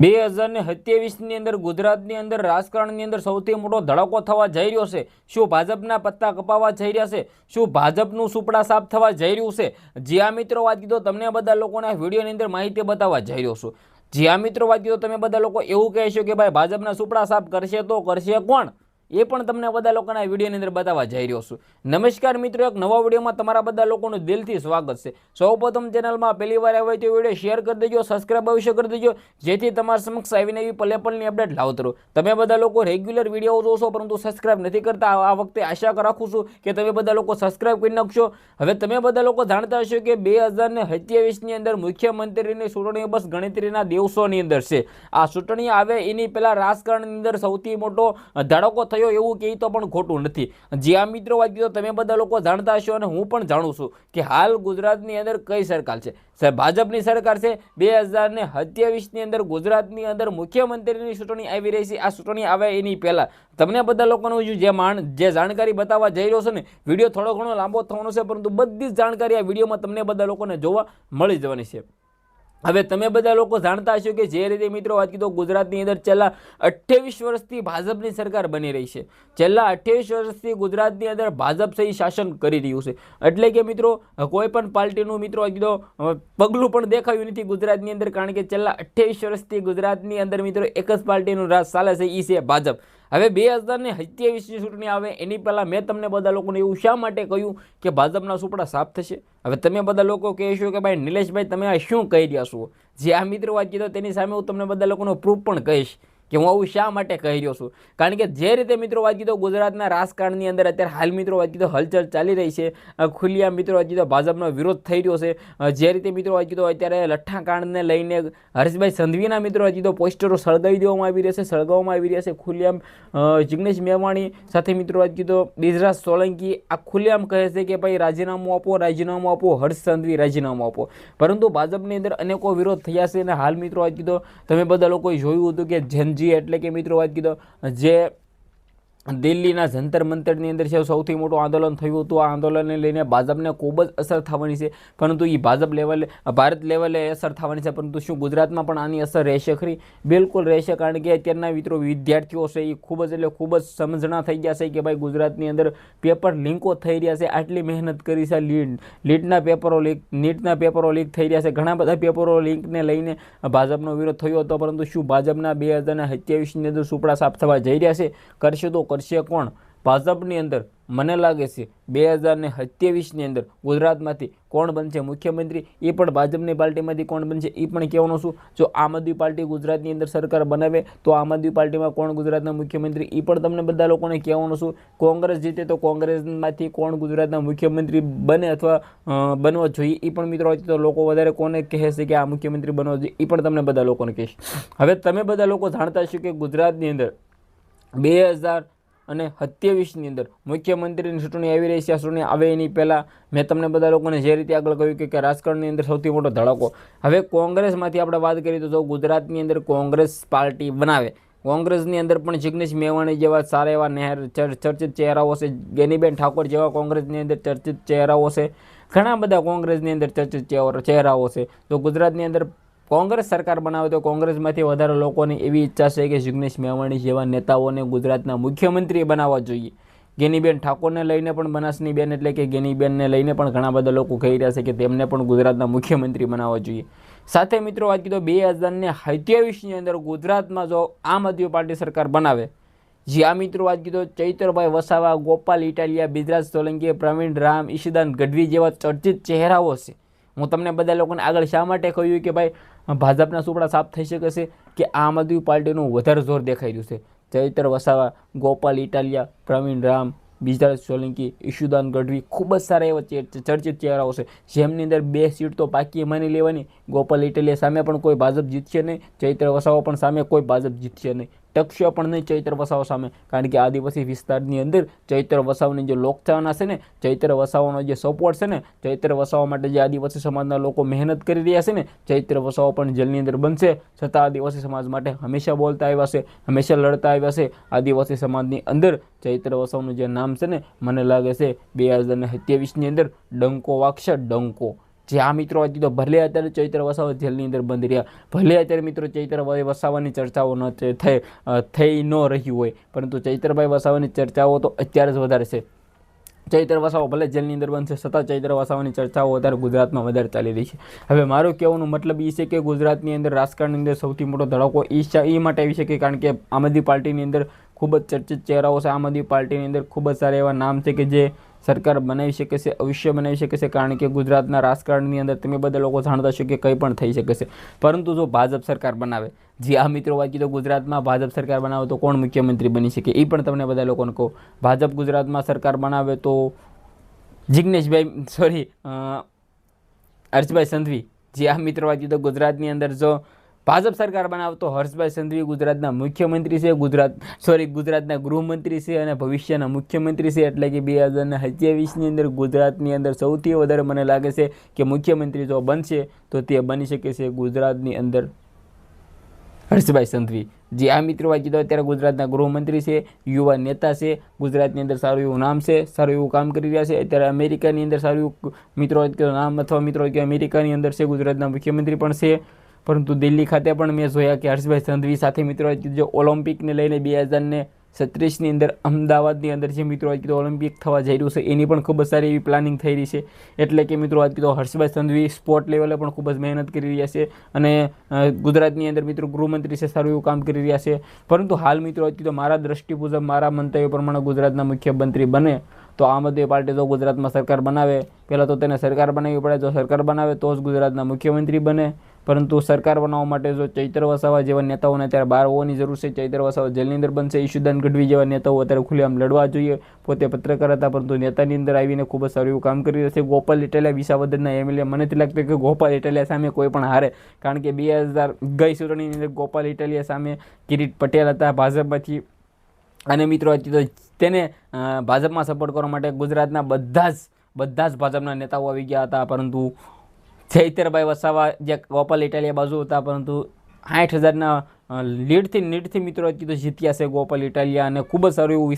2027ની અંદર ગુજરાતની અંદર રાજકારણની અંદર સૌથી મોટો ધડાકો થવા જઈ રહ્યો છે। શું ભાજપના પત્તા કપાવા જઈ રહ્યા છે? શું ભાજપનું સુપડા સાફ થવા જઈ રહ્યું છે? જી આ મિત્રો, વાત કીધો તમને બધા લોકોને વિડીયોની અંદર માહિતી બતાવવા જઈ રહ્યો છું। જી આ મિત્રો, વાત કીધો તમે બધા લોકો એવું કહેશો કે ભાઈ ભાજપના સુપડા સાફ કરશે તો કરશે કોણ, એ પણ તમને બધા લોકોના વિડીયોની અંદર બતાવવા જઈ રહ્યો છું। નમસ્કાર મિત્રો, એક નવા વિડીયોમાં તમારા બધા લોકોનું દિલથી સ્વાગત છે। સૌપ્રથમ ચેનલમાં પહેલી વાર આવ્યો તો વિડીયો શેર કરી દેજો, સબસ્ક્રાઇબ અવશ્ય કરી દેજો, જેથી તમારા સમક્ષ આવીને એવી પલે પલની અપડેટ લાવતો રહું। તમે બધા લોકો રેગ્યુલર વિડીયો જોશો પરંતુ સબસ્ક્રાઇબ નથી કરતા, આ વખતે આશા રાખું છું કે તમે બધા લોકો સબસ્ક્રાઇબ કરી નાખશો। હવે તમે બધા લોકો જાણતા હશો કે 2027ની અંદર મુખ્યમંત્રીની ચૂંટણી બસ ગણતરીના દિવસોની અંદર છે। આ ચૂંટણી આવે એની પહેલા રાજકારણની અંદર સૌથી મોટો ધડાકો એવું કે તો પણ ખોટું નથી। જે આ મિત્રો, વાત કીધો તમે બધા લોકો જાણતા હશો અને હું પણ જાણું છું કે હાલ ગુજરાતની અંદર કઈ સરકાર છે, સાહેબ ભાજપની સરકાર છે। 2027ની અંદર ગુજરાતની અંદર મુખ્યમંત્રીની ચૂંટણી આવી રહી છે। આ ચૂંટણી આવે એની પહેલા તમને બધા લોકોનું જે જાણકારી બતાવવા જઈ રહ્યો છે ને, વિડીયો થોડો ઘણો લાંબો થવાનો છે પરંતુ બધી જ જાણકારી આ વિડીયોમાં તમને બધા લોકોને જોવા મળી જવાની છે। હવે તમે બધા લોકો જાણતા હશો કે જે રીતે મિત્રો, વાત કીધો ગુજરાતની અંદર છેલ્લા 28 વર્ષથી ભાજપની સરકાર બની રહી છે। છેલ્લા 28 વર્ષથી ગુજરાતની અંદર ભાજપ સહી શાસન કરી રહ્યું છે। એટલે કે મિત્રો, કોઈ પણ પાર્ટીનું મિત્રો, વાત કીધો પગલું પણ દેખાયું નથી ગુજરાતની અંદર, કારણ કે છેલ્લા 28 વર્ષથી ગુજરાતની અંદર મિત્રો એક જ પાર્ટીનું રાજ ચાલે છે, એ છે ભાજપ। હવે 2027ની ચૂંટણી આવે એની પહેલા મેં તમને બધા લોકોને એવું શા માટે કહ્યું કે ભાજપના સુપડા સાફ થશે? હવે તમે બધા લોકો કહેશો કે ભાઈ નિલેશભાઈ તમે આ શું કહી રહ્યા છો? જે આ મિત્રો, વાત કીધો તેની સામે હું તમને બધા લોકોનો પ્રૂફ પણ કહીશ કે હું આવું શા માટે કહી રહ્યો છું। કારણ કે જે રીતે મિત્રો, વાત કીધો ગુજરાતના રાજકારણની અંદર અત્યારે હાલ મિત્રો, વાત કીધો હલચલ ચાલી રહી છે, ખુલ્લિયા મિત્રો, વાત કીધો ભાજપનો વિરોધ થઈ રહ્યો છે। જે રીતે મિત્રો, વાત કીધો અત્યારે લઠ્ઠાકાંડને લઈને હર્ષભાઈ સંઘવીના મિત્રો, વાત કીધો પોસ્ટરો સળગાવી દેવામાં આવી રહ્યા છે, સળગાવવામાં આવી રહ્યા છે ખુલ્લેઆમ। જિગ્નેશ મેવાણી સાથે મિત્રો, વાત કીધો બિજરાજ સોલંકી આ ખુલ્લેઆમ કહે છે કે ભાઈ રાજીનામું આપો, રાજીનામું આપો, હર્ષ સંઘવી રાજીનામું આપો, પરંતુ ભાજપની અંદર અનેકો વિરોધ થયા છે। અને હાલ મિત્રો, વાત કીધો તમે બધા લોકોએ જોયું હતું કે એટલે કે મિત્રો, વાત કીધો જે દિલ્હીના જંતર મંતરની અંદર છે સૌથી મોટું આંદોલન થયું હતું। આ આંદોલનને લઈને ભાજપને ખૂબ જ અસર થવાની છે, પરંતુ એ ભાજપ લેવલે ભારત લેવલે અસર થવાની છે, પરંતુ શું ગુજરાતમાં પણ આની અસર રહેશે ખરી? બિલકુલ રહેશે, કારણ કે અત્યારના મિત્રો વિદ્યાર્થીઓ છે એ ખૂબ જ સમજણા થઈ ગયા છે કે ભાઈ ગુજરાતની અંદર પેપર લીકો થઈ રહ્યા છે। આટલી મહેનત કરી છે, નીટના પેપરો લીક થઈ રહ્યા છે, ઘણા બધા પેપરો લીકને લઈને ભાજપનો વિરોધ થયો હતો, પરંતુ શું ભાજપના 2027ની અંદર સુપડા સાફ થવા જઈ રહ્યા છે? કરશે તો કરશે કોણ? ભાજપની અંદર મને લાગે છે 2027ની અંદર ગુજરાતમાંથી કોણ બનશે મુખ્યમંત્રી, એ પણ ભાજપની પાર્ટીમાંથી કોણ બનશે એ પણ કહેવાનું છું। જો આમ આદમી પાર્ટી ગુજરાતની અંદર સરકાર બનાવે તો આમ આદમી પાર્ટીમાં કોણ ગુજરાતના મુખ્યમંત્રી એ પણ તમને બધા લોકોને કહેવાનું છું। કોંગ્રેસ જીતે તો કોંગ્રેસમાંથી કોણ ગુજરાતના મુખ્યમંત્રી બને અથવા બનવા જોઈએ એ પણ મિત્રો, તો લોકો વધારે કોને કહે છે કે આ મુખ્યમંત્રી બનવા જોઈએ એ પણ તમને બધા લોકોને કહેશે। હવે તમે બધા લોકો જાણતા હશો કે ગુજરાતની અંદર 2027ની અંદર મુખ્યમંત્રીની ચૂંટણી આવી રહી છે। આ ચૂંટણી આવે એની પહેલાં મેં તમને બધા લોકોને જે રીતે આગળ કહ્યું કે રાજકારણની અંદર સૌથી મોટો ધડાકો। હવે કોંગ્રેસમાંથી આપણે વાત કરીએ તો જો ગુજરાતની અંદર કોંગ્રેસ પાર્ટી બનાવે, કોંગ્રેસની અંદર પણ જિગ્નેશ મેવાણી જેવા સારા એવા ચર્ચિત ચહેરાઓ છે, ગેનીબેન ઠાકોર જેવા કોંગ્રેસની અંદર ચર્ચિત ચહેરાઓ છે, ઘણા બધા કોંગ્રેસની અંદર ચર્ચિત ચહેરાઓ છે। તો ગુજરાતની અંદર કોંગ્રેસ સરકાર બનાવે તો કોંગ્રેસમાંથી વધારે લોકોની એવી ઈચ્છા છે કે જિગ્નેશ મેવાણી જેવા નેતાઓને ગુજરાતના મુખ્યમંત્રી બનાવવા જોઈએ। ગેનીબેન ઠાકોરને લઈને પણ બનાસની બેન એટલે કે ગેનીબેનને લઈને પણ ઘણા બધા લોકો કહી રહ્યા છે કે તેમને પણ ગુજરાતના મુખ્યમંત્રી બનાવવા જોઈએ। સાથે મિત્રો, વાત કીધો 2027ની અંદર ગુજરાતમાં જો આમ આદમી પાર્ટી સરકાર બનાવે, જે આ મિત્રો, વાત કીધો ચૈતરભાઈ વસાવા, ગોપાલ ઇટાલિયા, બિજરાજ સોલંકી, પ્રવીણ રામ, ઈશુદાન ગઢવી જેવા ચર્ચિત ચહેરાઓ છે। હું તમને બધા લોકોને આગળ શા માટે કહ્યું કે ભાઈ ભાજપના સુપડા સાફ થઈ શકે છે કે આમ આદમી પાર્ટીનું વધારે જોર દેખાઈ રહ્યું છે। ચૈતર વસાવા, ગોપાલ ઇટાલિયા, પ્રવીણ રામ, બિજરાજ સોલંકી, ઈશુદાન ગઢવી ખૂબ જ સારા એવા ચર્ચિત ચહેરાઓ છે, જેમની અંદર 2 સીટ તો પાકી માની લેવાની। ગોપાલ ઇટાલિયા સામે પણ કોઈ ભાજપ જીતશે નહીં, ચૈત્ર વસાવા પણ સામે કોઈ ભાજપ જીતશે નહીં, ટકશે પણ નહીં ચૈત્ર વસાવા સામે, કારણ કે આદિવાસી વિસ્તારની અંદર ચૈત્ર વસાવાની જે લોકચાહના છે ને, ચૈત્ર વસાવાનો જે સપોર્ટ છે ને, ચૈત્ર વસાવા માટે જે આદિવાસી સમાજના લોકો મહેનત કરી રહ્યા છે ને, ચૈત્ર વસાવા પણ જેલની અંદર બનશે, છતાં આદિવાસી સમાજ માટે હંમેશા બોલતા આવ્યા છે, હંમેશા લડતા આવ્યા છે। આદિવાસી સમાજની અંદર ચૈત્ર વસાવાનું જે નામ છે ને, મને લાગે છે 2027ની અંદર ડંકો વાગશે, ડંકો। જે આ મિત્રો હતી તો ભલે અત્યારે ચૈત્ર વસાવા જેલની અંદર બંધ રહ્યા, ભલે અત્યારે મિત્રો ચૈત્ર વસાવાની ચર્ચાઓ થઈ ન રહી હોય, પરંતુ ચૈત્રભાઈ વસાવાની ચર્ચાઓ તો અત્યારે જ વધારે છે. ચૈત્ર વસાવા ભલે જેલની અંદર બંધ છે, છતાં ચૈત્ર વસાવાની ચર્ચાઓ અત્યારે ગુજરાતમાં વધારે ચાલી રહી છે. હવે મારું કહેવાનો મતલબ એ છે કે ગુજરાતની અંદર રાજકારણની અંદર સૌથી મોટો ધડાકો એ માટે આવી શકે કારણ કે આમ આદમી પાર્ટીની અંદર ખૂબ જ ચર્ચિત ચહેરાઓ છે. આમ આદમી પાર્ટીની અંદર ખૂબ જ સારા એવા નામ છે કે જે સરકાર બનાવી શકે છે, અવશ્ય બનાવી શકે છે, કારણ કે ગુજરાતના રાજકારણની અંદર તમે બધા લોકો જાણતા છો કે કંઈ પણ થઈ શકે છે. પરંતુ જો ભાજપ સરકાર બનાવે, જે આ મિત્રો વાત કીધો ગુજરાતમાં ભાજપ સરકાર બનાવે તો કોણ મુખ્યમંત્રી બની શકે એ પણ તમને બધા લોકોને કહું. ભાજપ ગુજરાતમાં સરકાર બનાવે તો હર્ષભાઈ સંઘવી, જે આ મિત્રો વાત કીધો ગુજરાતની અંદર જો ભાજપ સરકાર બનાવતો હર્ષભાઈ સંઘવી ગુજરાતના મુખ્યમંત્રી છે, ગુજરાતના ગૃહમંત્રી છે અને ભવિષ્યના મુખ્યમંત્રી છે. એટલે કે 2027ની અંદર ગુજરાતની અંદર સૌથી વધારે મને લાગે છે કે મુખ્યમંત્રી જો બનશે તો તે બની શકે છે ગુજરાતની અંદર હર્ષભાઈ સંઘવી. જે આ મિત્રો વાત કીધો અત્યારે ગુજરાતના ગૃહમંત્રી છે, યુવા નેતા છે, ગુજરાતની અંદર સારું એવું નામ છે, સારું એવું કામ કરી રહ્યા છે. અત્યારે અમેરિકાની અંદર સારું એવું મિત્રો નામ અથવા મિત્રો કે અમેરિકાની અંદર છે, ગુજરાતના મુખ્યમંત્રી પણ છે. પરંતુ દિલ્હી ખાતે પણ મેં જોયા કે હર્ષભાઈ સંઘવી સાથે મિત્રો જે ઓલિમ્પિકને લઈને 2036ની અંદર અમદાવાદની અંદર જે મિત્રો ઓલિમ્પિક થવા જઈ રહ્યું છે એની પણ ખૂબ જ સારી એવી પ્લાનિંગ થઈ રહી છે. એટલે કે મિત્રો વાત કીધો હર્ષભાઈ સંઘવી સ્પોર્ટ લેવલે પણ ખૂબ જ મહેનત કરી રહ્યા છે અને ગુજરાતની અંદર મિત્રો ગૃહમંત્રી છે, સારું એવું કામ કરી રહ્યા છે. પરંતુ હાલ મિત્રો વાત કીધો મારા દ્રષ્ટિ મુજબ, મારા મંતવ્ય પ્રમાણે ગુજરાતના મુખ્યમંત્રી બને તો આમ આદમી પાર્ટી જો ગુજરાતમાં સરકાર બનાવે, પહેલાં તો તેને સરકાર બનાવવી પડે. જો સરકાર બનાવે તો જ ગુજરાતના મુખ્યમંત્રી બને. પરંતુ સરકાર બનાવવા માટે જો ચૈત્ર વસાવા જેવા નેતાઓને અત્યારે બહાર હોવાની જરૂર છે. ચૈત્ર વસાવા જેલની અંદર બનશે, ઈશુદાન ગઢવી જેવા નેતાઓ અત્યારે ખુલ્લેઆમ લડવા જોઈએ. પોતે પત્રકાર હતા પરંતુ નેતાની અંદર આવીને ખૂબ જ સારું એવું કામ કરી રહ્યા છે. ગોપાલ ઇટાલિયા વિસાવદરના એમએલએ, મને નથી લાગતું કે ગોપાલ ઇટાલિયા સામે કોઈ પણ હારે, કારણ કે ગઈ ચૂંટણીની અંદર ગોપાલ ઇટાલિયા સામે કિરીટ પટેલ હતા ભાજપમાંથી અને મિત્રો તેને ભાજપમાં સપોર્ટ કરવા માટે ગુજરાતના બધા જ ભાજપના નેતાઓ આવી ગયા હતા. પરંતુ ચૈતરભાઈ વસાવા જે ગોપાલ ઇટાલિયા બાજુ હતા, પરંતુ 60,000ના લીડથી મિત્રો જીત્યા છે ગોપાલ ઇટાલિયા અને ખૂબ જ સારું એવું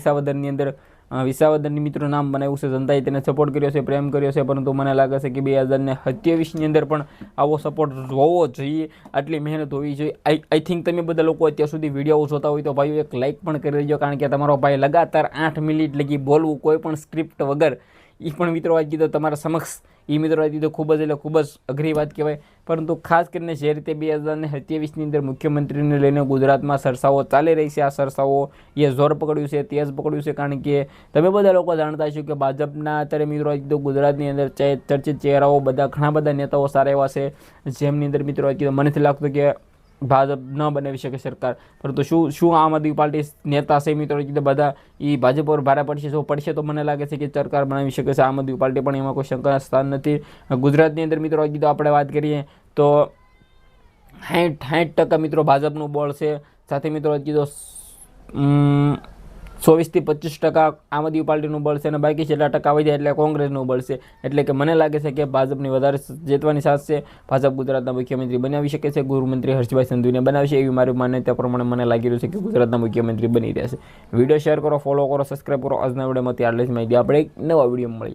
વિસાવદરની મિત્રો નામ બનાવ્યું છે. જનતાએ તેને સપોર્ટ કર્યો છે, પ્રેમ કર્યો છે. પરંતુ મને લાગે છે કે 2027ની અંદર પણ આવો સપોર્ટ હોવો જોઈએ, આટલી મહેનત હોવી જોઈએ. આઈ થિંક તમે બધા લોકો અત્યાર સુધી વિડીયો જોતા હોય તો ભાઈઓ એક લાઇક પણ કરી દેજો, કારણ કે તમારો ભાઈ લગાતાર 8 મિનિટ લગી બોલવું કોઈ પણ સ્ક્રિપ્ટ વગર એ પણ મિત્રો વાત કીધો તમારા સમક્ષ, એ મિત્રો વાત કીધો ખૂબ જ અઘરી વાત કહેવાય. પરંતુ ખાસ કરીને જે રીતે 2027ની અંદર મુખ્યમંત્રીને લઈને ગુજરાતમાં સરસાઓ ચાલી રહી છે, આ સરસાઓ એ જોર પકડ્યું છે, તેજ પકડ્યું છે. કારણ કે તમે બધા લોકો જાણતા છો કે ભાજપના અત્યારે મિત્રો વાત કીધો ગુજરાતની અંદર ચર્ચિત ચહેરાઓ ઘણા બધા નેતાઓ સારા એવા છે, જેમની અંદર મિત્રો વાત કીધો મને નથી લાગતું કે ભાજપ ન બનાવી શકે સરકાર. પરંતુ શું આમ આદમી પાર્ટી નેતા છે મિત્રો કીધું બધા એ ભાજપ પર ભારે પડશે તો મને લાગે છે કે સરકાર બનાવી શકે છે આમ આદમી પાર્ટી, પણ એમાં કોઈ શંકાના સ્થાન નથી. ગુજરાતની અંદર મિત્રો કીધું આપણે વાત કરીએ તો 60% મિત્રો ભાજપનું બળ છે. સાથે મિત્રો કીધું 24થી 25% આમ આદમી પાર્ટીનું બળ છે અને બાકી જેટલા ટકા વધ્યા એટલે કોંગ્રેસનું બળ છે. એટલે કે મને લાગે છે કે ભાજપની વધારે જીતવાની સાથ છે. ભાજપ ગુજરાતના મુખ્યમંત્રી બનાવી શકે છે, ગૃહમંત્રી હર્ષભાઈ સંઘવીને બનાવશે એવી મારી માન્યતા પ્રમાણે મને લાગી રહ્યું છે કે ગુજરાતના મુખ્યમંત્રી બની રહ્યા છે. વિડીયો શેર કરો, ફોલો કરો, સબસ્ક્રાઈબ કરો. આજના વિડીયોમાં આટલી જ માહિતી. આપણે એક નવા વિડીયો મળી.